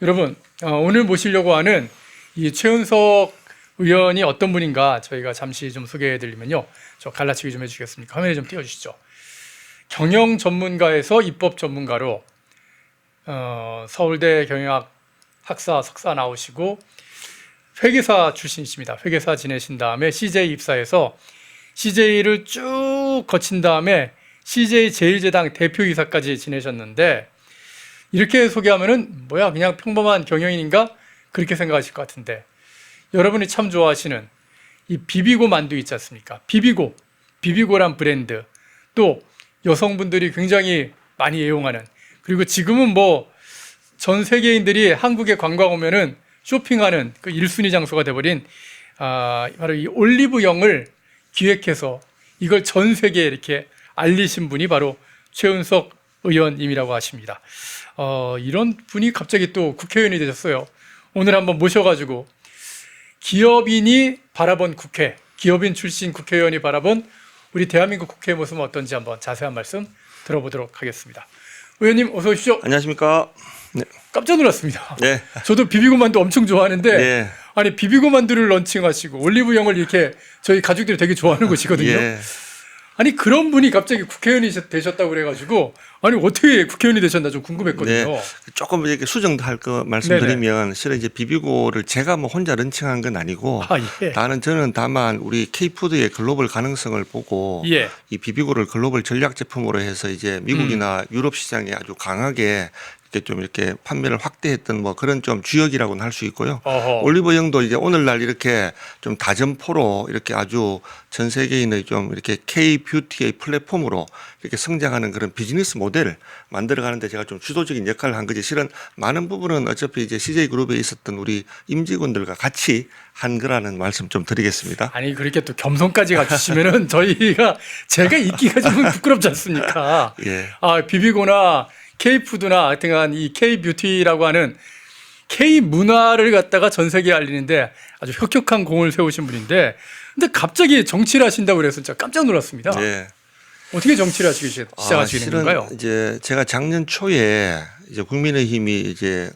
여러분, 오늘 모시려고 하는 이 최은석 의원이 어떤 분인가 저희가 잠시 좀 소개해 드리면요. 저 갈라치기 좀 해주시겠습니까? 화면에 좀 띄워주시죠. 경영 전문가에서 입법 전문가로 서울대 경영학 학사 석사 나오시고 회계사 출신이십니다. 회계사 지내신 다음에 CJ 입사해서 CJ를 쭉 거친 다음에 CJ 제1제당 대표이사까지 지내셨는데 이렇게 소개하면은 뭐야 그냥 평범한 경영인인가 그렇게 생각하실 것 같은데 여러분이 참 좋아하시는 이 비비고 만두 있지 않습니까? 비비고란 브랜드 또 여성분들이 굉장히 많이 애용하는 그리고 지금은 뭐 전 세계인들이 한국에 관광 오면은 쇼핑하는 그 1순위 장소가 돼버린 바로 이 올리브영을 기획해서 이걸 전 세계에 이렇게 알리신 분이 바로 최은석 의원님이라고 하십니다. 이런 분이 갑자기 또 국회의원이 되셨어요. 오늘 한번 모셔가지고 기업인이 바라본 국회, 기업인 출신 국회의원이 바라본 우리 대한민국 국회의 모습은 어떤지 한번 자세한 말씀 들어보도록 하겠습니다. 의원님 어서 오십시오. 안녕하십니까. 네. 깜짝 놀랐습니다. 네. 저도 비비고 만두 엄청 좋아하는데 네. 아니 비비고 만두를 런칭하시고 올리브영을 이렇게 저희 가족들이 되게 좋아하는 곳이거든요. 예. 아니 그런 분이 갑자기 국회의원이 되셨다고 그래가지고 아니 어떻게 국회의원이 되셨나 좀 궁금했거든요. 네. 조금 이렇게 수정할 거 말씀드리면 실은 이제 비비고를 제가 뭐 혼자 런칭한 건 아니고 예. 저는 다만 우리 K푸드의 글로벌 가능성을 보고 예. 이 비비고를 글로벌 전략 제품으로 해서 이제 미국이나 유럽 시장에 아주 강하게 이렇게 판매를 확대했던 뭐 그런 좀 주역이라고는 할 수 있고요. 어허. 올리브영도 이제 오늘날 이렇게 좀 다점포로 이렇게 아주 전 세계인의 좀 이렇게 K 뷰티의 플랫폼으로 이렇게 성장하는 그런 비즈니스 모델을 만들어가는데 제가 좀 주도적인 역할을 한 거지. 실은 많은 부분은 어차피 이제 CJ 그룹에 있었던 우리 임직원들과 같이 한 거라는 말씀 좀 드리겠습니다. 아니 그렇게 또 겸손까지 갖추시면은 제가 있기가 좀 부끄럽지 않습니까? 예. 비비고나 K푸드나 하여튼간 이 K뷰티라고 하는 K문화를 갖다가 전 세계에 알리는데 아주 혁혁한 공을 세우신 분인데 근데 갑자기 정치를 하신다고 그래서 진짜 깜짝 놀랐습니다. 예. 어떻게 정치를 하시기 시작하시게 된 건가요? 이제 제가 작년 초에 이제 국민의힘이 이제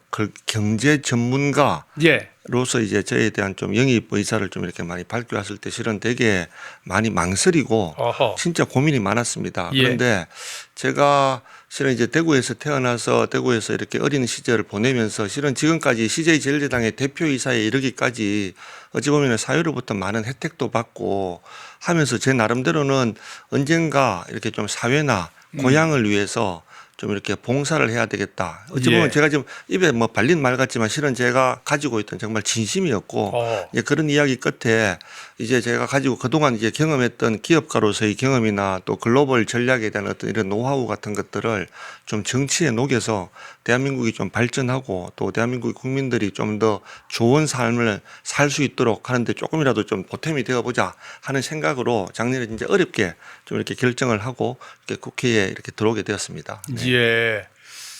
경제 전문가 예. 로서 이제 저에 대한 좀 영입 의사를 좀 이렇게 많이 밝혀왔을 때 실은 되게 많이 망설이고 어허. 진짜 고민이 많았습니다. 예. 그런데 제가 실은 이제 대구에서 태어나서 대구에서 이렇게 어린 시절을 보내면서 실은 지금까지 CJ 제1제당의 대표이사에 이르기까지 어찌 보면 사회로부터 많은 혜택도 받고 하면서 제 나름대로는 언젠가 이렇게 좀 사회나 고향을 위해서 좀 이렇게 봉사를 해야 되겠다. 어찌 보면 예. 제가 지금 입에 뭐 발린 말 같지만 실은 제가 가지고 있던 정말 진심이었고 이제 그런 이야기 끝에 이제 제가 가지고 그동안 이제 경험했던 기업가로서의 경험이나 또 글로벌 전략에 대한 어떤 이런 노하우 같은 것들을 좀 정치에 녹여서 대한민국이 좀 발전하고 또 대한민국 국민들이 좀 더 좋은 삶을 살 수 있도록 하는데 조금이라도 좀 보탬이 되어보자 하는 생각으로 작년에 진짜 어렵게 좀 이렇게 결정을 하고 이렇게 국회에 이렇게 들어오게 되었습니다. 네. 예.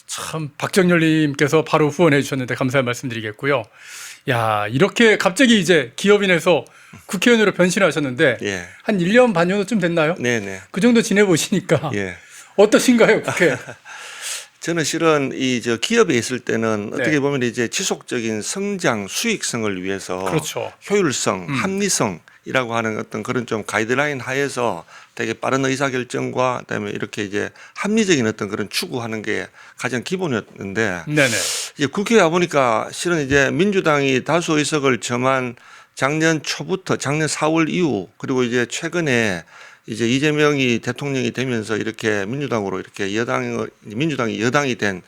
참 박정열님께서 바로 후원해 주셨는데 감사의 말씀드리겠고요. 야 이렇게 갑자기 이제 기업인에서 국회의원으로 변신하셨는데 예. 한 1년 반 정도쯤 됐나요? 네네. 그 정도 지내보시니까 예. 어떠신가요, 국회? 저는 실은 저 기업에 있을 때는 네. 어떻게 보면 이제 지속적인 성장, 수익성을 위해서 그렇죠. 효율성, 합리성이라고 하는 어떤 그런 좀 가이드라인 하에서 되게 빠른 의사결정과 그다음에 이렇게 이제 합리적인 어떤 그런 추구하는 게 가장 기본이었는데 네네. 이제 국회에 와 보니까 실은 이제 민주당이 다수 의석을 점한 작년 초부터 작년 4월 이후 그리고 이제 최근에 이제 이재명이 대통령이 되면서 이렇게 민주당으로 이렇게 민주당이 여당이 된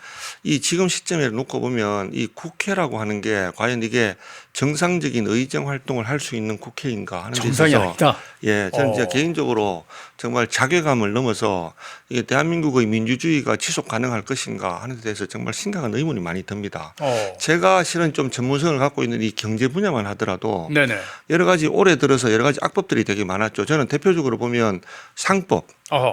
이 지금 시점에 놓고 보면 이 국회라고 하는 게 과연 이게 정상적인 의정 활동을 할 수 있는 국회인가 하는 데 정상이 있어서 아니다. 예, 저는 이제 개인적으로 정말 자괴감을 넘어서 이게 대한민국의 민주주의가 지속 가능할 것인가 하는 데 대해서 정말 심각한 의문이 많이 듭니다. 제가 실은 좀 전문성을 갖고 있는 이 경제 분야만 하더라도 네네. 여러 가지 올해 들어서 여러 가지 악법들이 되게 많았죠. 저는 대표적으로 보면 상법,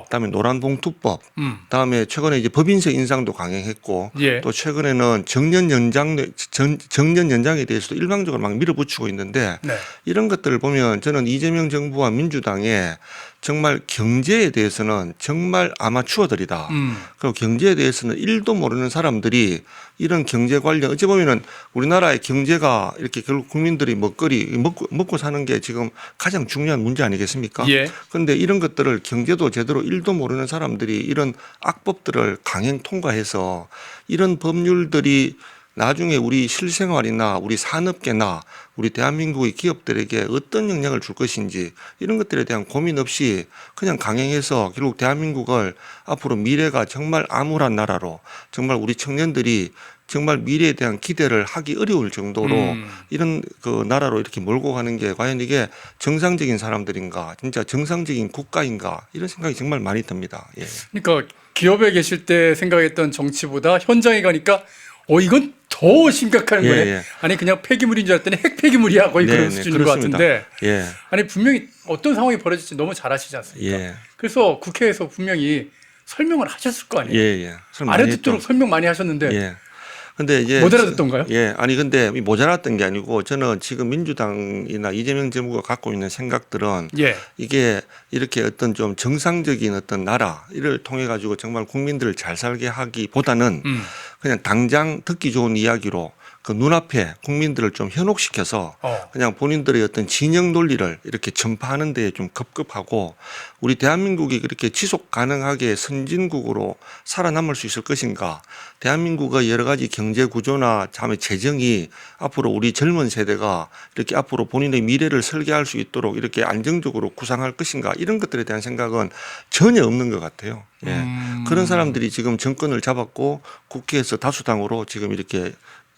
그다음에 노란봉투법, 그다음에 최근에 이제 법인세 인상도 강행했고, 예. 또 최근에는 정년 연장에 대해서도 일방적으로 막 밀어붙이고 있는데 네. 이런 것들을 보면 저는 이재명 정부와 민주당의 정말 경제에 대해서는 정말 아마추어들이다. 그리고 경제에 대해서는 1도 모르는 사람들이 이런 경제 관련 어찌 보면은 우리나라의 경제가 이렇게 결국 국민들이 먹고 사는 게 지금 가장 중요한 문제 아니겠습니까? 예. 그런데 이런 것들을 경제도 제대로 1도 모르는 사람들이 이런 악법들을 강행 통과해서 이런 법률들이 나중에 우리 실생활이나 우리 산업계나 우리 대한민국의 기업들에게 어떤 영향을 줄 것인지 이런 것들에 대한 고민 없이 그냥 강행해서 결국 대한민국을 앞으로 미래가 정말 암울한 나라로 정말 우리 청년들이 정말 미래에 대한 기대를 하기 어려울 정도로 이런 그 나라로 이렇게 몰고 가는 게 과연 이게 정상적인 사람들인가, 진짜 정상적인 국가인가 이런 생각이 정말 많이 듭니다. 예. 그러니까 기업에 계실 때 생각했던 정치보다 현장에 가니까 이건 더 심각한 거네. 예. 아니 그냥 폐기물인 줄 알았더니 핵 폐기물이야 거의 그런 수준인 것 같은데. 예. 아니 분명히 어떤 상황이 벌어질지 너무 잘 아시지 않습니까? 예. 그래서 국회에서 분명히 설명을 하셨을 거 아니에요. 예. 알아듣도록 설명 많이 하셨는데 예. 근데 이제 못 알아듣던가요? 예, 아니 근데 모자랐던 게 아니고 저는 지금 민주당이나 이재명 정부가 갖고 있는 생각들은 예. 이게 이렇게 어떤 좀 정상적인 어떤 나라 이를 통해 가지고 정말 국민들을 잘 살게 하기보다는 그냥 당장 듣기 좋은 이야기로 그 눈앞에 국민들을 좀 현혹시켜서 그냥 본인들의 어떤 진영 논리를 이렇게 전파하는 데에 좀 급급하고 우리 대한민국이 그렇게 지속 가능하게 선진국으로 살아남을 수 있을 것인가, 대한민국의 여러 가지 경제 구조나 다음에 재정이 앞으로 우리 젊은 세대가 이렇게 앞으로 본인의 미래를 설계할 수 있도록 이렇게 안정적으로 구상할 것인가 이런 것들에 대한 생각은 전혀 없는 것 같아요. 예. 그런 사람들이 지금 정권을 잡았고 국회에서 다수당으로 지금 이렇게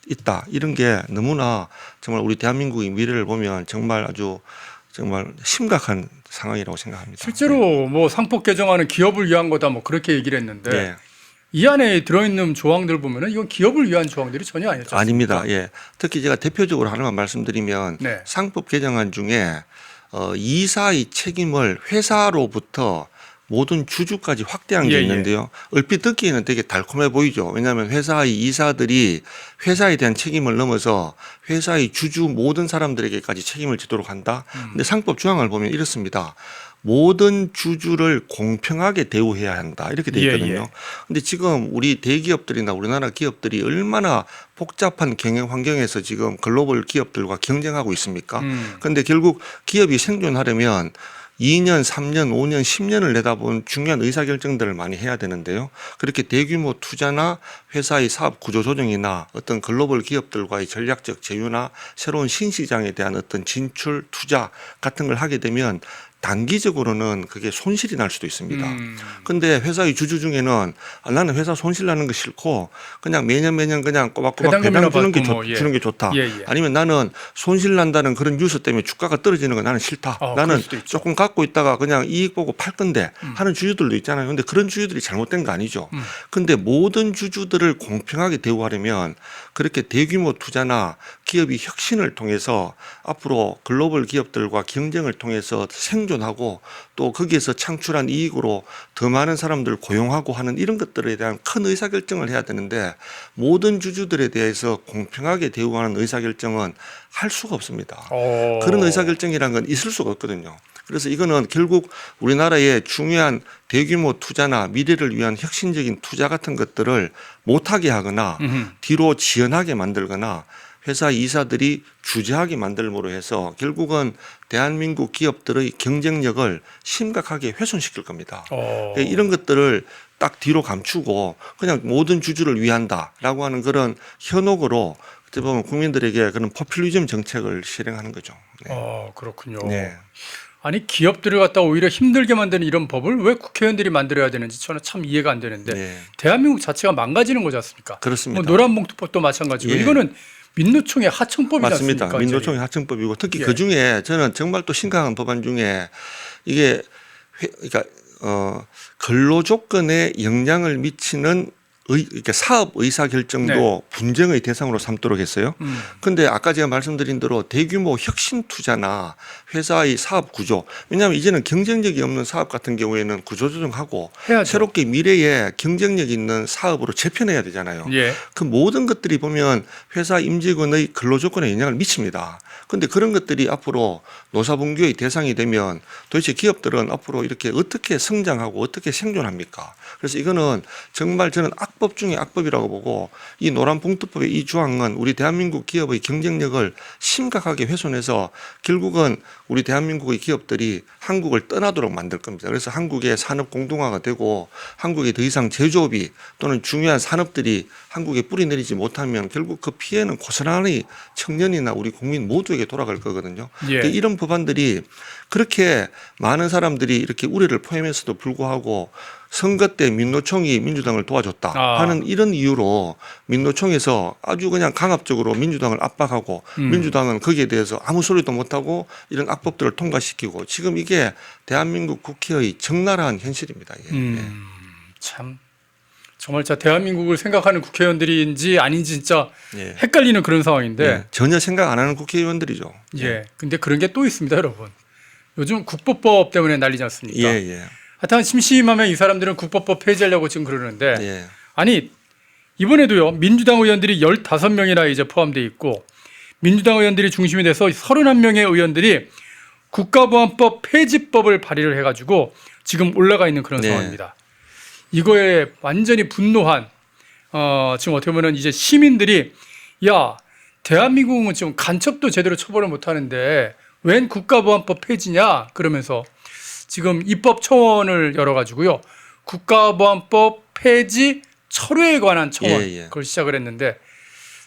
있다. 이런 게 너무나 정말 우리 대한민국의 미래를 보면 정말 아주 정말 심각한 상황이라고 생각합니다. 실제로 뭐 상법 개정안은 기업을 위한 거다 뭐 그렇게 얘기를 했는데 네. 이 안에 들어있는 조항들 보면은 이건 기업을 위한 조항들이 전혀 아니었죠. 아닙니다. 예. 특히 제가 대표적으로 하나만 말씀드리면 네. 상법 개정안 중에 이사의 책임을 회사로부터 모든 주주까지 확대한 게 있는데요. 얼핏 듣기에는 되게 달콤해 보이죠. 왜냐하면 회사의 이사들이 회사에 대한 책임을 넘어서 회사의 주주 모든 사람들에게까지 책임을 지도록 한다. 근데 상법 조항을 보면 이렇습니다. 모든 주주를 공평하게 대우해야 한다. 이렇게 돼 있거든요. 근데 지금 우리 대기업들이나 우리나라 기업들이 얼마나 복잡한 경영 환경에서 지금 글로벌 기업들과 경쟁하고 있습니까? 그런데 결국 기업이 생존하려면 2년, 3년, 5년, 10년을 내다본 중요한 의사결정들을 많이 해야 되는데요. 그렇게 대규모 투자나 회사의 사업 구조 조정이나 어떤 글로벌 기업들과의 전략적 제휴나 새로운 신시장에 대한 어떤 진출, 투자 같은 걸 하게 되면 단기적으로는 그게 손실이 날 수도 있습니다. 근데 회사의 주주 중에는 나는 회사 손실 나는 거 싫고 그냥 매년 그냥 꼬박꼬박 배당 주는 게 주는 게 좋다. 아니면 나는 손실 난다는 그런 뉴스 때문에 주가가 떨어지는 거 나는 싫다. 나는 조금 갖고 있다가 그냥 이익 보고 팔 건데 하는 주주들도 있잖아요. 근데 그런 주주들이 잘못된 거 아니죠. 근데 모든 주주들을 공평하게 대우하려면 그렇게 대규모 투자나 기업이 혁신을 통해서 앞으로 글로벌 기업들과 경쟁을 통해서 생존하고 또 거기에서 창출한 이익으로 더 많은 사람들을 고용하고 하는 이런 것들에 대한 큰 의사결정을 해야 되는데 모든 주주들에 대해서 공평하게 대우하는 의사결정은 할 수가 없습니다. 그런 의사결정이라는 건 있을 수가 없거든요. 그래서 이거는 결국 우리나라의 중요한 대규모 투자나 미래를 위한 혁신적인 투자 같은 것들을 못하게 하거나 뒤로 지연하게 만들거나 회사 이사들이 주저하게 만들므로 해서 결국은 대한민국 기업들의 경쟁력을 심각하게 훼손시킬 겁니다. 이런 것들을 딱 뒤로 감추고 그냥 모든 주주를 위한다라고 하는 그런 현혹으로 어떻게 보면 국민들에게 그런 포퓰리즘 정책을 실행하는 거죠. 네. 그렇군요. 네. 아니 기업들을 갖다 오히려 힘들게 만드는 이런 법을 왜 국회의원들이 만들어야 되는지 저는 참 이해가 안 되는데 대한민국 자체가 망가지는 거지 않습니까? 그렇습니다. 뭐 노란봉투법도 마찬가지고 이거는 민노총의 하청법이지 맞습니다. 않습니까? 민노총의 하청법이고 특히 그 중에 저는 정말 또 심각한 법안 중에 이게 그러니까 근로 조건에 영향을 미치는 이렇게 사업 의사 결정도 네. 분쟁의 대상으로 삼도록 했어요. 그런데 아까 제가 말씀드린 대로 대규모 혁신 투자나 회사의 사업 구조, 왜냐하면 이제는 경쟁력이 없는 사업 같은 경우에는 구조조정하고 해야죠. 새롭게 미래에 경쟁력 있는 사업으로 재편해야 되잖아요. 예. 그 모든 것들이 보면 회사 임직원의 근로조건에 영향을 미칩니다. 그런데 그런 것들이 앞으로 노사분규의 대상이 되면 도대체 기업들은 앞으로 이렇게 어떻게 성장하고 어떻게 생존합니까? 그래서 이거는 정말 저는 악법 중에 악법이라고 보고 이 노란봉투법의 이 조항은 우리 대한민국 기업의 경쟁력을 심각하게 훼손해서 결국은 우리 대한민국의 기업들이 한국을 떠나도록 만들 겁니다. 그래서 한국의 산업 공동화가 되고 한국에 더 이상 제조업이 또는 중요한 산업들이 한국에 뿌리내리지 못하면 결국 그 피해는 고스란히 청년이나 우리 국민 모두에게 돌아갈 거거든요. 예. 이런 법안들이 그렇게 많은 사람들이 이렇게 우려를 포함했어도 불구하고 선거 때 민노총이 민주당을 도와줬다 하는 이런 이유로 민노총에서 아주 그냥 강압적으로 민주당을 압박하고 민주당은 거기에 대해서 아무 소리도 못하고 이런 악법들을 통과시키고 지금 이게 대한민국 국회의 적나라한 현실입니다. 이게. 참 정말 진짜 대한민국을 생각하는 국회의원들인지 아닌지 진짜 예. 헷갈리는 그런 상황인데 예. 전혀 생각 안 하는 국회의원들이죠. 예. 근데 그런 게 또 있습니다, 여러분. 요즘 국보법 때문에 난리지 않습니까? 예, 예. 하여튼 심심하면 이 사람들은 국보법 폐지하려고 지금 그러는데 예. 아니 이번에도요 민주당 의원들이 15명이나 이제 포함되어 있고 민주당 의원들이 중심이 돼서 31명의 의원들이 국가보안법 폐지법을 발의를 해가지고 지금 올라가 있는 그런 네. 상황입니다. 이거에 완전히 분노한 지금 어떻게 보면 이제 시민들이 야 대한민국은 지금 간첩도 제대로 처벌을 못하는데 웬 국가보안법 폐지냐 그러면서 지금 입법 초원을 열어가지고요 국가보안법 폐지 철회에 관한 청원 예, 예. 그걸 시작을 했는데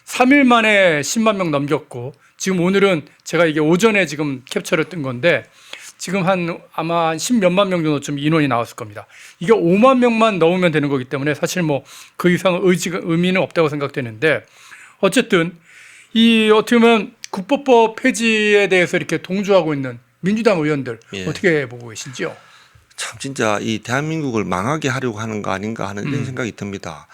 3일 만에 10만 명 넘겼고 지금 오늘은 제가 이게 오전에 지금 캡처를 뜬 건데 지금 아마 한 10몇만 명 정도쯤 인원이 나왔을 겁니다. 이게 5만 명만 넘으면 되는 거기 때문에 사실 뭐 그 이상 의미는 없다고 생각되는데 어쨌든 이 어떻게 보면 국보법 폐지에 대해서 이렇게 동조하고 있는 민주당 의원들 예. 어떻게 보고 계신지요? 참 진짜 이 대한민국을 망하게 하려고 하는 거 아닌가 하는 이런 생각이 듭니다.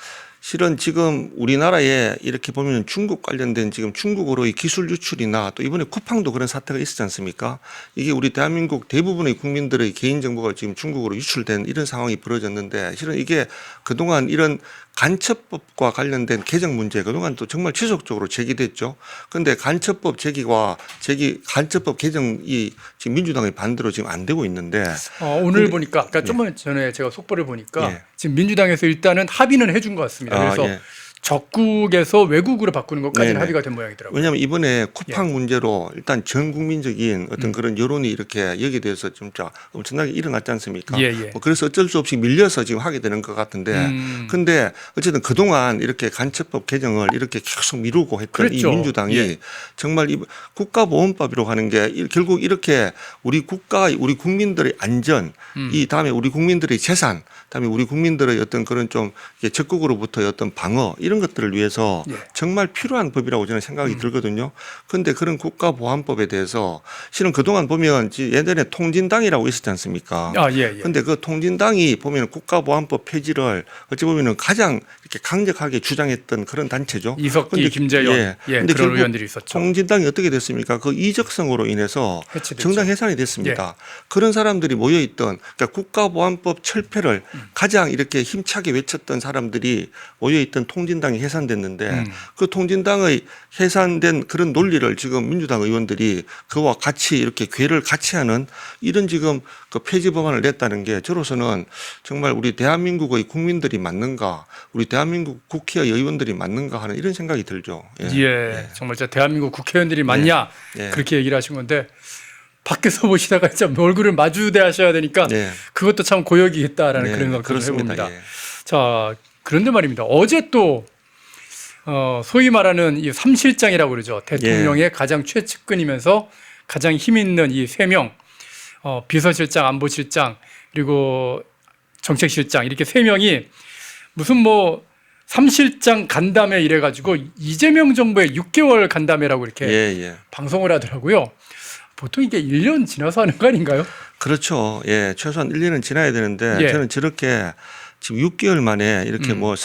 실은 지금 우리나라에 이렇게 보면 중국 관련된 지금 중국으로의 기술 유출이나 또 이번에 쿠팡도 그런 사태가 있었지 않습니까? 이게 우리 대한민국 대부분의 국민들의 개인정보가 지금 중국으로 유출된 이런 상황이 벌어졌는데 실은 이게 그동안 이런 간첩법과 관련된 개정 문제 그동안 또 정말 지속적으로 제기됐죠. 그런데 간첩법 간첩법 개정이 지금 민주당의 반대로 지금 안 되고 있는데 오늘 보니까 아까 좀 전에 제가 속보를 보니까 예. 지금 민주당에서 일단은 합의는 해준 것 같습니다. 그래서 예. 적국에서 외국으로 바꾸는 것까지는 네네. 합의가 된 모양이더라고요. 왜냐하면 이번에 쿠팡 문제로 일단 전 국민적인 어떤 그런 여론이 이렇게 여기에 대해서 진짜 엄청나게 일어났지 않습니까? 예, 예. 뭐 그래서 어쩔 수 없이 밀려서 지금 하게 되는 것 같은데 근데 어쨌든 그동안 이렇게 간첩법 개정을 이렇게 계속 미루고 했던 그랬죠. 이 민주당이 예. 정말 이 국가보안법이라고 하는 게 결국 이렇게 우리 우리 국민들의 안전 이 다음에 우리 국민들의 재산 다음에 우리 국민들의 어떤 그런 좀 적국으로부터의 어떤 방어 이런 것들을 위해서 예. 정말 필요한 법이라고 저는 생각이 들거든요. 그런데 그런 국가보안법에 대해서 실은 그동안 보면 예전에 통진당이라고 있었지 않습니까? 예. 그런데 그 통진당이 보면 국가보안법 폐지를 어찌 보면 가장 이렇게 강력하게 주장했던 그런 단체죠. 이석기, 근데 김재현 근데 그런 결국 의원들이 있었죠. 통진당이 어떻게 됐습니까? 그 이적성으로 인해서 해체됐죠. 정당 해산이 됐습니다. 그런 사람들이 모여있던 그러니까 국가보안법 철폐를 가장 이렇게 힘차게 외쳤던 사람들이 모여있던 통진당이 해산됐는데 그 통진당의 해산된 그런 논리를 지금 민주당 의원들이 그와 같이 이렇게 궤를 같이 하는 이런 지금 그 폐지 법안을 냈다는 게 저로서는 정말 우리 대한민국의 국민들이 맞는가 우리 대한민국 국회의 의원들이 맞는가 하는 이런 생각이 들죠. 예. 정말 진짜 대한민국 국회의원들이 맞냐 예. 그렇게 얘기를 하신 건데 밖에서 보시다가 진짜 얼굴을 마주대하셔야 되니까 예. 그것도 참 고역이겠다라는 네, 그런 생각을 그렇습니다. 해봅니다. 예. 자, 그런데 말입니다. 어제 또 소위 말하는 이 삼실장이라고 그러죠. 대통령의 가장 최측근이면서 가장 힘 있는 이 3명, 비서실장, 안보실장, 그리고 정책실장 이렇게 3명이 무슨 뭐 삼실장 간담회 이래가지고 이재명 정부의 6개월 간담회라고 이렇게 예. 방송을 하더라고요. 보통 이게 1년 지나서 하는 거 아닌가요? 그렇죠. 예. 최소한 1년은 지나야 되는데 예. 저는 저렇게 지금 6개월 만에 이렇게 뭐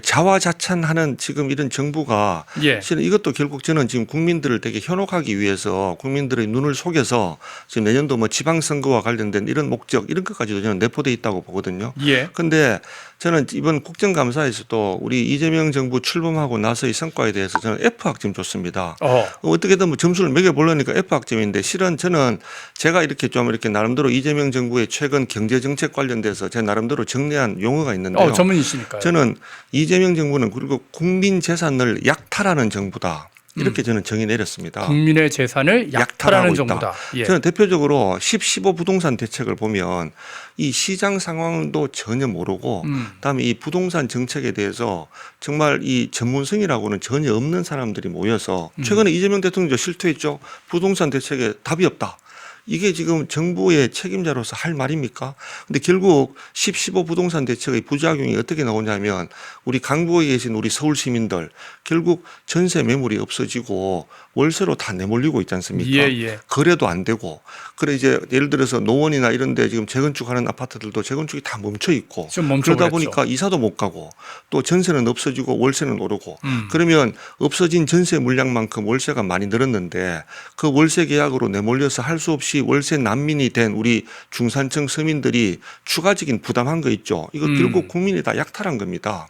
자화자찬하는 지금 이런 정부가 예. 실은 이것도 결국 저는 지금 국민들을 되게 현혹하기 위해서 국민들의 눈을 속여서 지금 내년도 뭐 지방선거와 관련된 이런 목적 이런 것까지도 저는 내포돼 있다고 보거든요. 예. 근데 저는 이번 국정감사에서도 우리 이재명 정부 출범하고 나서의 성과에 대해서 저는 F학점 줬습니다. 어떻게든 뭐 점수를 매겨보려니까 F학점인데 실은 저는 제가 이렇게 좀 이렇게 나름대로 이재명 정부의 최근 경제정책 관련돼서 제 나름대로 정리한 용어가 있는데요. 전문이시니까요. 저는 이재명 정부는 그리고 국민 재산을 약탈하는 정부다. 이렇게 저는 정의 내렸습니다. 국민의 재산을 약탈하는 정부다. 예. 저는 대표적으로 15 부동산 대책을 보면 이 시장 상황도 전혀 모르고 그다음에 이 부동산 정책에 대해서 정말 이 전문성이라고는 전혀 없는 사람들이 모여서 최근에 이재명 대통령도 실토했죠. 부동산 대책에 답이 없다. 이게 지금 정부의 책임자로서 할 말입니까? 근데 결국 15 부동산 대책의 부작용이 어떻게 나오냐면 우리 강북에 계신 우리 서울 시민들 결국 전세 매물이 없어지고 월세로 다 내몰리고 있지 않습니까? 예. 거래도 안 되고. 그래 이제 예를 들어서 노원이나 이런 데 지금 재건축하는 아파트들도 재건축이 다 멈춰 있고 그러다 보니까 이사도 못 가고 또 전세는 없어지고 월세는 오르고 그러면 없어진 전세 물량만큼 월세가 많이 늘었는데 그 월세 계약으로 내몰려서 할 수 없이 월세 난민이 된 우리 중산층 서민들이 추가적인 부담한 거 있죠. 이거 결국 국민이 다 약탈한 겁니다.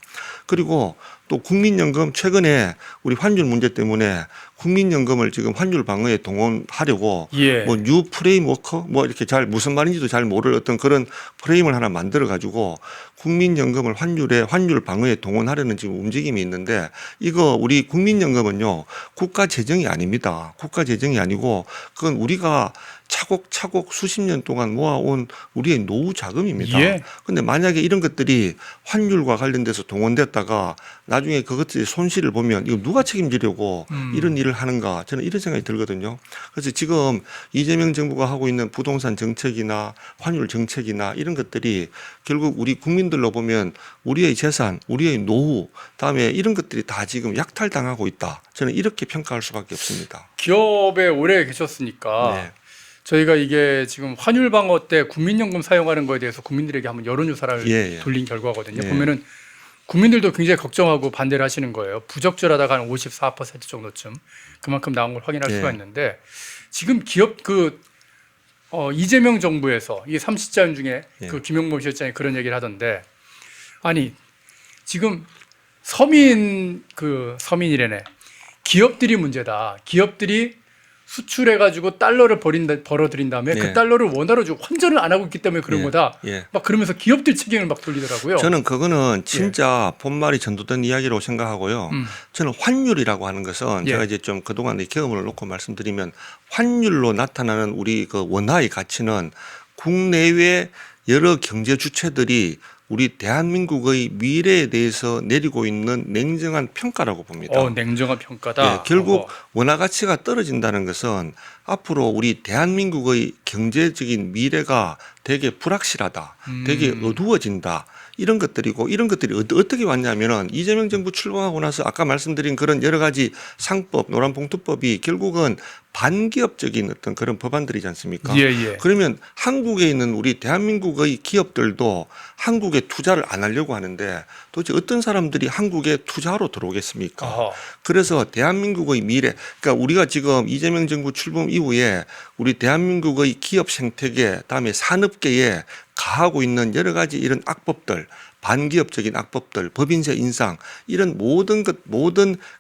그리고 또 국민연금 최근에 우리 환율 문제 때문에 국민연금을 지금 환율 방어에 동원하려고 뭐 뉴 프레임워크 뭐 이렇게 잘 무슨 말인지도 잘 모를 어떤 그런 프레임을 하나 만들어 가지고 국민연금을 환율 방어에 동원하려는 지금 움직임이 있는데 이거 우리 국민연금은요 국가 재정이 아닙니다. 국가 재정이 아니고 그건 우리가 차곡차곡 수십 년 동안 모아온 우리의 노후 자금입니다. 그런데 만약에 이런 것들이 환율과 관련돼서 동원됐다가 나중에 그것들이 손실을 보면 이거 누가 책임지려고 이런 일을 하는가 저는 이런 생각이 들거든요. 그래서 지금 이재명 정부가 하고 있는 부동산 정책이나 환율 정책이나 이런 것들이 결국 우리 국민들로 보면 우리의 재산, 우리의 노후, 다음에 이런 것들이 다 지금 약탈당하고 있다. 저는 이렇게 평가할 수밖에 없습니다. 기업에 오래 계셨으니까 네. 저희가 이게 지금 환율 방어 때 국민연금 사용하는 거에 대해서 국민들에게 한번 여론조사를 돌린 결과거든요. 보면은 국민들도 굉장히 걱정하고 반대를 하시는 거예요. 부적절하다가 한 54% 정도쯤 그만큼 나온 걸 확인할 수가 있는데 지금 기업 이재명 정부에서 이 30자 중에 그 김용모 실장이 그런 얘기를 하던데 아니 지금 서민이래네. 기업들이 문제다. 기업들이 수출해가지고 달러를 벌어들인 다음에 그 달러를 원화로 주고 환전을 안 하고 있기 때문에 그런 거다. 막 그러면서 기업들 책임을 막 돌리더라고요. 저는 그거는 진짜 본말이 전도된 이야기라고 생각하고요. 저는 환율이라고 하는 것은 제가 이제 좀 그동안의 경험을 놓고 말씀드리면 환율로 나타나는 우리 그 원화의 가치는 국내외 여러 경제 주체들이 우리 대한민국의 미래에 대해서 내리고 있는 냉정한 평가라고 봅니다. 냉정한 평가다. 결국 원화 가치가 떨어진다는 것은 앞으로 우리 대한민국의 경제적인 미래가 되게 불확실하다, 되게 어두워진다. 이런 것들이고 이런 것들이 어떻게 왔냐면은 이재명 정부 출범하고 나서 아까 말씀드린 그런 여러 가지 상법, 노란봉투법이 결국은 반기업적인 어떤 그런 법안들이지 않습니까? 그러면 한국에 있는 우리 대한민국의 기업들도 한국에 투자를 안 하려고 하는데 도대체 어떤 사람들이 한국에 투자하러 들어오겠습니까? 그래서 대한민국의 미래, 그러니까 우리가 지금 이재명 정부 출범 이후에 우리 대한민국의 기업 생태계, 다음에 산업계에 가하고 있는 여러 가지 이런 악법들, 반기업적인 악법들, 법인세 인상 이런 모든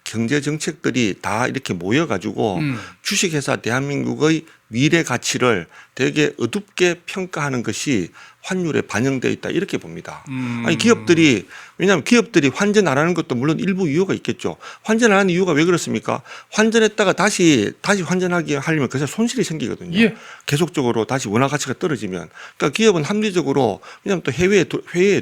경제 정책들이 다 이렇게 모여가지고 주식회사 대한민국의 미래 가치를 되게 어둡게 평가하는 것이 환율에 반영되어 있다 이렇게 봅니다. 아니 기업들이 왜냐하면 기업들이 환전 안 하는 것도 물론 일부 이유가 있겠죠. 환전 안 하는 이유가 왜 그렇습니까? 환전했다가 다시 환전하기 하려면 그래서 손실이 생기거든요. 계속적으로 다시 원화 가치가 떨어지면 그러니까 기업은 합리적으로 왜냐하면 또 해외에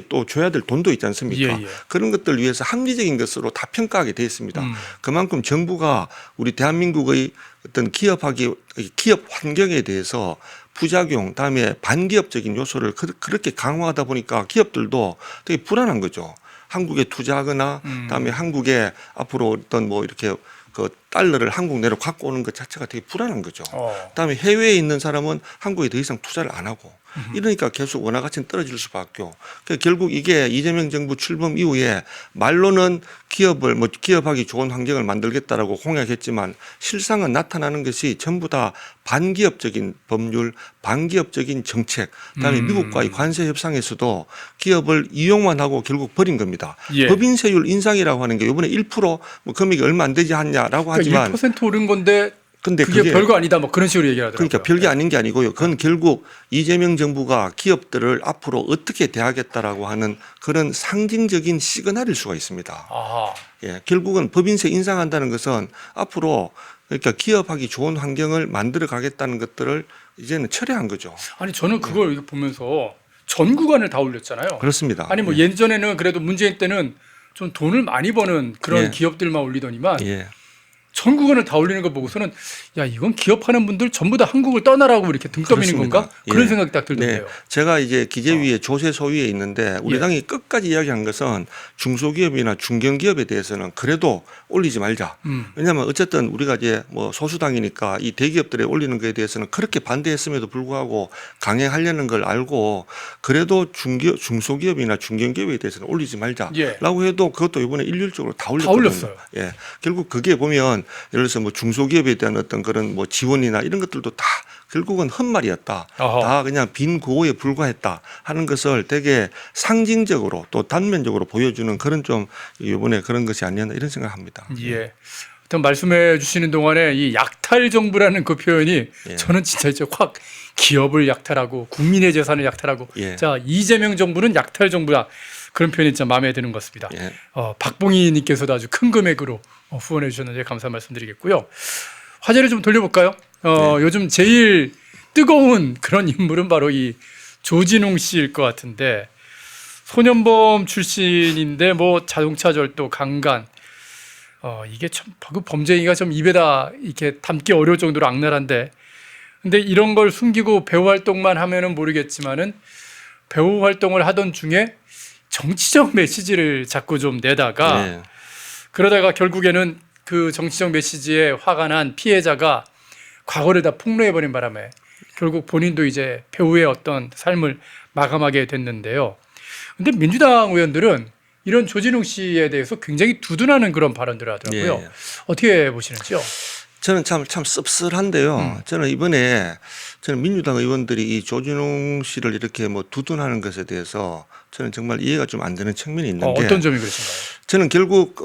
또 줘야 될 돈도 있지 않습니까? 그런 것들 위해서 합리적인 것으로 다 평가하게 되어 있습니다. 그만큼 정부가 우리 대한민국의 어떤 기업 환경에 대해서 부작용, 다음에 반기업적인 요소를 그렇게 강화하다 보니까 기업들도 되게 불안한 거죠. 한국에 투자하거나, 다음에 한국에 앞으로 어떤 뭐 이렇게 그 달러를 한국 내로 갖고 오는 것 자체가 되게 불안한 거죠. 그다음에 해외에 있는 사람은 한국에 더 이상 투자를 안 하고 이러니까 계속 원화 가치는 떨어질 수밖에 없고 그러니까 결국 이게 이재명 정부 출범 이후에 말로는 기업을 뭐 기업하기 좋은 환경을 만들겠다라고 공약했지만 실상은 나타나는 것이 전부 다 반기업적인 법률, 반기업적인 정책, 그다음에 미국과의 관세 협상에서도 기업을 이용만 하고 결국 버린 겁니다. 예. 법인세율 인상이라고 하는 게 이번에 1%뭐 금액이 얼마 안 되지 않냐라고 하지만 그러니까 1% 오른 건데 근데 그게 별거 아니다 뭐 그런 식으로 얘기하더라고요. 그러니까 별게 아닌 게 아니고요. 그건 결국 이재명 정부가 기업들을 앞으로 어떻게 대하겠다라고 하는 그런 상징적인 시그널일 수가 있습니다. 아하. 예, 결국은 법인세 인상한다는 것은 앞으로 그러니까 기업하기 좋은 환경을 만들어 가겠다는 것들을 이제는 철회한 거죠. 아니 저는 그걸 이렇게 보면서 전 구간을 다 올렸잖아요. 그렇습니다. 아니 뭐 예. 예전에는 그래도 문재인 때는 좀 돈을 많이 버는 그런 예. 기업들만 올리더니만 예. 전 구간을 다 올리는 거 보고서는 야 이건 기업하는 분들 전부 다 한국을 떠나라고 이렇게 등 떠미는 그렇습니다. 건가? 그런 예. 생각이 딱 들던데요. 제가 이제 기재위의 조세 소위에 있는데 우리 예. 당이 끝까지 이야기한 것은 중소기업이나 중견기업에 대해서는 그래도 올리지 말자. 왜냐하면 어쨌든 우리가 이제 뭐 소수당이니까 이 대기업들에 올리는 것에 대해서는 그렇게 반대했음에도 불구하고 강행하려는 걸 알고 그래도 중소기업이나 중견기업에 대해서는 올리지 말자라고 해도 그것도 이번에 일률적으로 다 올렸거든요. 올렸어요. 예. 결국 그게 보면 예를 들어서 뭐 중소기업에 대한 어떤 그런 뭐 지원이나 이런 것들도 다 결국은 헛말이었다. 어허. 다 그냥 빈 구호에 불과했다 하는 것을 되게 상징적으로 또 단면적으로 보여주는 그런 좀 이번에 그런 것이 아니었나 이런 생각합니다. 예. 하여튼 말씀해 주시는 동안에 이 약탈 정부라는 그 표현이 예. 저는 진짜 이제 확 기업을 약탈하고 국민의 재산을 약탈하고 예. 자 이재명 정부는 약탈 정부다. 그런 표현이 진짜 마음에 드는 것 같습니다. 예. 박봉희 님께서도 아주 큰 금액으로 후원해 주셨는데 감사 말씀드리겠고요. 화제를 좀 돌려볼까요? 요즘 제일 뜨거운 그런 인물은 바로 이 조진웅 씨일 것 같은데 소년범 출신인데 뭐 자동차 절도, 강간 이게 참 그 범죄가 좀 입에다 이렇게 담기 어려울 정도로 악랄한데 근데 이런 걸 숨기고 배우 활동만 하면은 모르겠지만은 배우 활동을 하던 중에 정치적 메시지를 자꾸 좀 내다가 예. 그러다가 결국에는 그 정치적 메시지에 화가 난 피해자가 과거를 다 폭로해버린 바람에 결국 본인도 이제 배우의 어떤 삶을 마감하게 됐는데요. 근데 민주당 의원들은 이런 조진웅 씨에 대해서 굉장히 두둔하는 그런 발언들을 하더라고요. 예. 어떻게 보시는지요? 저는 참 씁쓸한데요. 저는 이번에 민주당 의원들이 이 조진웅 씨를 이렇게 뭐 두둔하는 것에 대해서 저는 정말 이해가 좀 안 되는 측면이 있는 게 어떤 점이 그러신가요? 저는 결국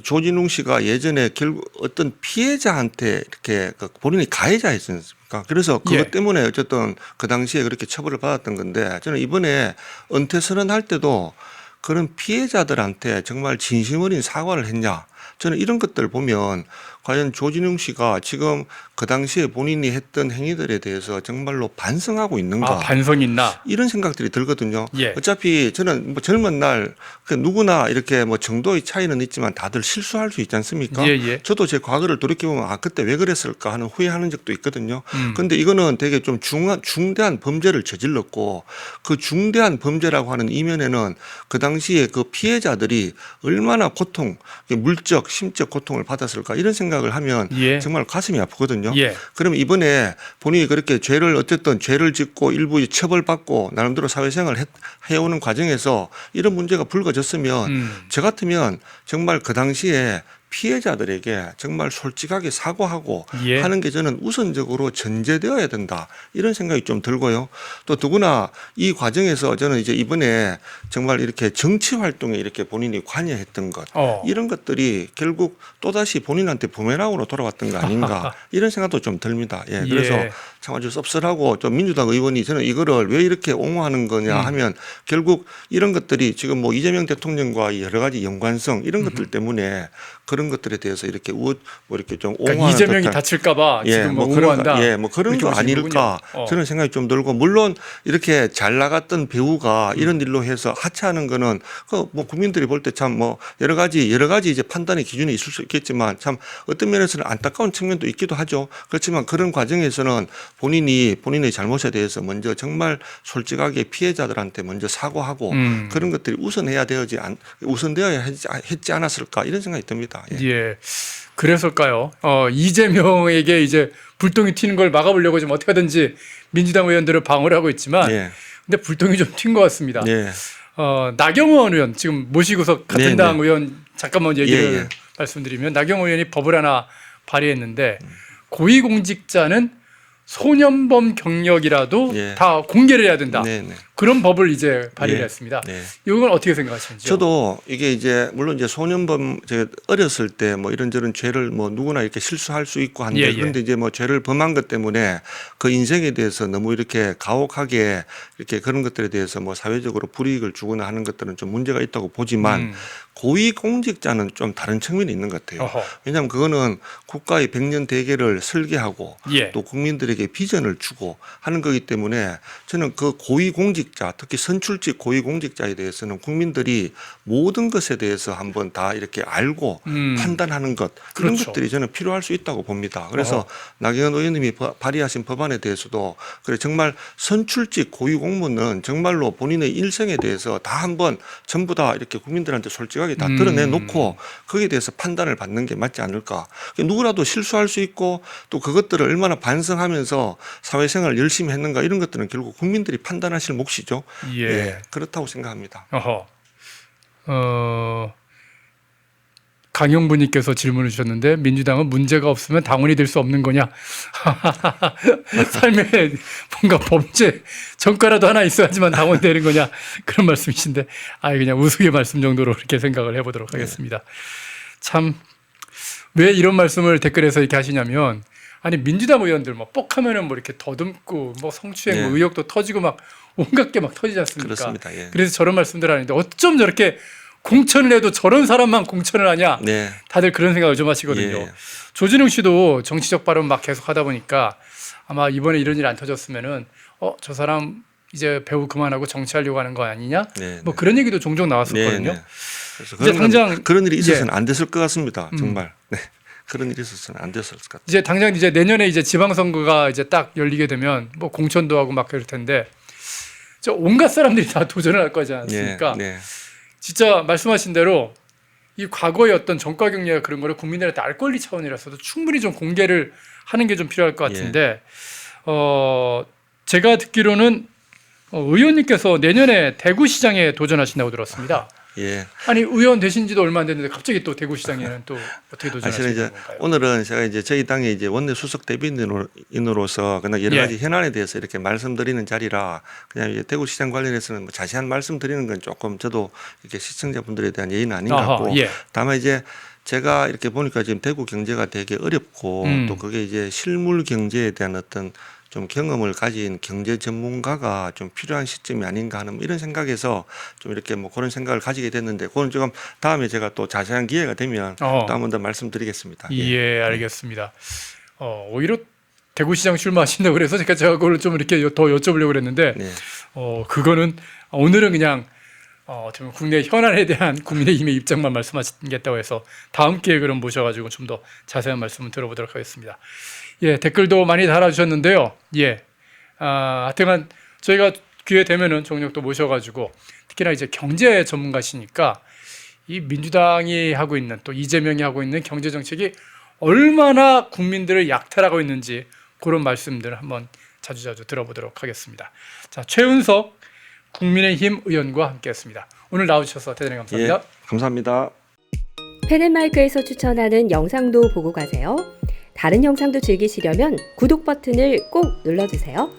조진웅 씨가 예전에 결국 어떤 피해자한테 이렇게 본인이 가해자였지 않습니까? 그래서 그것 예. 때문에 어쨌든 그 당시에 그렇게 처벌을 받았던 건데 저는 이번에 은퇴 선언할 때도 그런 피해자들한테 정말 진심 어린 사과를 했냐? 저는 이런 것들 보면 과연 조진웅 씨가 지금 그 당시에 본인이 했던 행위들에 대해서 정말로 반성하고 있는가? 반성이 있나? 이런 생각들이 들거든요. 예. 어차피 저는 뭐 젊은 날 누구나 이렇게 뭐 정도의 차이는 있지만 다들 실수할 수 있지 않습니까? 예. 저도 제 과거를 돌이켜보면 그때 왜 그랬을까 하는 후회하는 적도 있거든요. 그런데 이거는 되게 좀 중대한 범죄를 저질렀고 그 중대한 범죄라고 하는 이면에는 그 당시에 그 피해자들이 얼마나 고통, 물적, 심적 고통을 받았을까 이런 생각을 하면 예. 정말 가슴이 아프거든요. 예. 그러면 이번에 본인이 그렇게 어쨌든 죄를 짓고 일부 처벌받고 나름대로 사회생활을 해오는 과정에서 이런 문제가 불거졌으면 저 같으면 정말 그 당시에 피해자들에게 정말 솔직하게 사과하고 예. 하는 게 저는 우선적으로 전제되어야 된다 이런 생각이 좀 들고요. 또 더구나 이 과정에서 저는 이제 이번에 정말 이렇게 정치 활동에 이렇게 본인이 관여했던 것 이런 것들이 결국 또다시 본인한테 부메랑으로 돌아왔던 거 아닌가 이런 생각도 좀 듭니다. 예. 그래서 참 아주 씁쓸하고 좀 민주당 의원이 저는 이거를 왜 이렇게 옹호하는 거냐 하면 결국 이런 것들이 지금 뭐 이재명 대통령과 여러 가지 연관성 이런 것들 때문에 그런 것들에 대해서 이렇게 뭐 이렇게 좀 옹호하는 그러니까 이재명이 다칠까봐 지금 뭐 옹호한다. 뭐 그런 거 아닐까 저는 생각이 좀 들고 물론 이렇게 잘 나갔던 배우가 이런 일로 해서 하차하는 거는 그 뭐 국민들이 볼 때 참 뭐 여러 가지 이제 판단의 기준이 있을 수 있겠지만 참 어떤 면에서는 안타까운 측면도 있기도 하죠. 그렇지만 그런 과정에서는 본인의 잘못에 대해서 먼저 정말 솔직하게 피해자들한테 먼저 사과하고 그런 것들이 우선되어야 했지 않았을까 이런 생각이 듭니다. 예. 그래서일까요? 이재명에게 이제 불똥이 튀는 걸 막아보려고 좀 어떻게 하든지 민주당 의원들을 방어를 하고 있지만, 예. 근데 불똥이 좀 튄 것 같습니다. 예. 나경원 의원 지금 모시고서 같은 네, 당 네. 의원 잠깐만 얘기를 예, 예. 말씀드리면 나경원 의원이 법을 하나 발의했는데 고위공직자는 소년범 경력이라도 예. 다 공개를 해야 된다. 네, 네. 그런 법을 이제 발의를 예. 했습니다. 네. 이건 어떻게 생각하시는지요? 저도 이게 이제 물론 이제 소년범 제가 어렸을 때 뭐 이런저런 죄를 뭐 누구나 이렇게 실수할 수 있고 한데 예, 예. 그런데 이제 뭐 죄를 범한 것 때문에 그 인생에 대해서 너무 이렇게 가혹하게 이렇게 그런 것들에 대해서 뭐 사회적으로 불이익을 주거나 하는 것들은 좀 문제가 있다고 보지만 고위공직자는 좀 다른 측면이 있는 것 같아요. 어허. 왜냐하면 그거는 국가의 백년 대계를 설계하고 예. 또 국민들에게 비전을 주고 하는 거기 때문에 저는 그 고위공직자 특히 선출직 고위공직자에 대해서는 국민들이 모든 것에 대해서 한번 다 이렇게 알고 판단하는 것 이런 그렇죠. 것들이 저는 필요할 수 있다고 봅니다. 그래서 어허. 나경원 의원님이 발의하신 법안에 대해서도 그래 정말 선출직 고위공무원은 정말로 본인의 일생에 대해서 다 한번 전부 다 이렇게 국민들한테 솔직하게 다 드러내놓고 거기에 대해서 판단을 받는 게 맞지 않을까. 누구라도 실수할 수 있고 또 그것들을 얼마나 반성하면서 사회생활을 열심히 했는가 이런 것들은 결국 국민들이 판단하실 몫이죠. 예. 그렇다고 생각합니다. 어허. 강용부님께서 질문을 주셨는데 민주당은 문제가 없으면 당원이 될 수 없는 거냐? 삶에 뭔가 범죄 전과라도 하나 있어야지만 당원 되는 거냐? 그런 말씀이신데 그냥 우스개 말씀 정도로 그렇게 생각을 해보도록 하겠습니다. 참 왜 이런 말씀을 댓글에서 이렇게 하시냐면 아니 민주당 의원들 뭐 뻑하면은 뭐 이렇게 더듬고 뭐 성추행 뭐 의혹도 터지고 막 온갖 게 막 터지지 않습니까? 그렇습니다. 예. 그래서 저런 말씀들 하는데 어쩜 저렇게 공천을 해도 저런 사람만 공천을 하냐? 네. 다들 그런 생각을 좀 하시거든요. 예. 조진웅 씨도 정치적 발언 막 계속 하다 보니까 아마 이번에 이런 일 안 터졌으면은 저 사람 이제 배우 그만하고 정치하려고 하는 거 아니냐? 네, 뭐 네. 그런 얘기도 종종 나왔었거든요. 네, 네. 그래서 이제 당장 그런 일이 있어서는 안 됐을 것 같습니다. 정말. 네. 그런 일이 있어서는 안 됐을 것 같아요. 이제 당장 이제 내년에 이제 지방선거가 이제 딱 열리게 되면 뭐 공천도 하고 막 그럴 텐데 저 온갖 사람들이 다 도전을 할 거지 않습니까? 네. 진짜 말씀하신 대로 이 과거의 어떤 전과 경례가 그런 거를 국민들한테 알 권리 차원이라서도 충분히 좀 공개를 하는 게 좀 필요할 것 같은데 제가 듣기로는 의원님께서 내년에 대구시장에 도전하신다고 들었습니다. 예. 아니 의원 되신 지도 얼마 안 됐는데 갑자기 또 대구시장에는 또 어떻게 사실은 도전하시는 이제 건가요? 오늘은 제가 이제 저희 당의 이제 원내 수석 대변인으로서 그냥 여러 예. 가지 현안에 대해서 이렇게 말씀드리는 자리라 그냥 이제 대구시장 관련해서는 뭐 자세한 말씀드리는 건 조금 저도 이렇게 시청자분들에 대한 예의는 아닌 것 같고 예. 다만 이제 제가 이렇게 보니까 지금 대구 경제가 되게 어렵고 또 그게 이제 실물 경제에 대한 어떤 좀 경험을 가진 경제 전문가가 좀 필요한 시점이 아닌가 하는 이런 생각에서 좀 이렇게 뭐 그런 생각을 가지게 됐는데 그건 지금 다음에 제가 또 자세한 기회가 되면 또 한 번 더 말씀드리겠습니다. 예, 알겠습니다. 오히려 대구시장 출마하신다고 그래서 제가 그걸 좀 이렇게 더 여쭤보려고 그랬는데 네. 그거는 오늘은 그냥 좀 국내 현안에 대한 국민의힘의 입장만 말씀하시겠다고 해서 다음 기회에 그럼 모셔가지고 좀 더 자세한 말씀을 들어보도록 하겠습니다. 예, 댓글도 많이 달아주셨는데요. 예, 하여튼간 저희가 기회 되면은 종종 또 모셔가지고 특히나 이제 경제 전문가시니까 이 민주당이 하고 있는 또 이재명이 하고 있는 경제 정책이 얼마나 국민들을 약탈하고 있는지 그런 말씀들을 한번 자주자주 들어보도록 하겠습니다. 자, 최은석 국민의힘 의원과 함께했습니다. 오늘 나와주셔서 대단히 감사합니다. 예, 감사합니다. 펜앤마이크에서 추천하는 영상도 보고 가세요. 다른 영상도 즐기시려면 구독 버튼을 꼭 눌러주세요.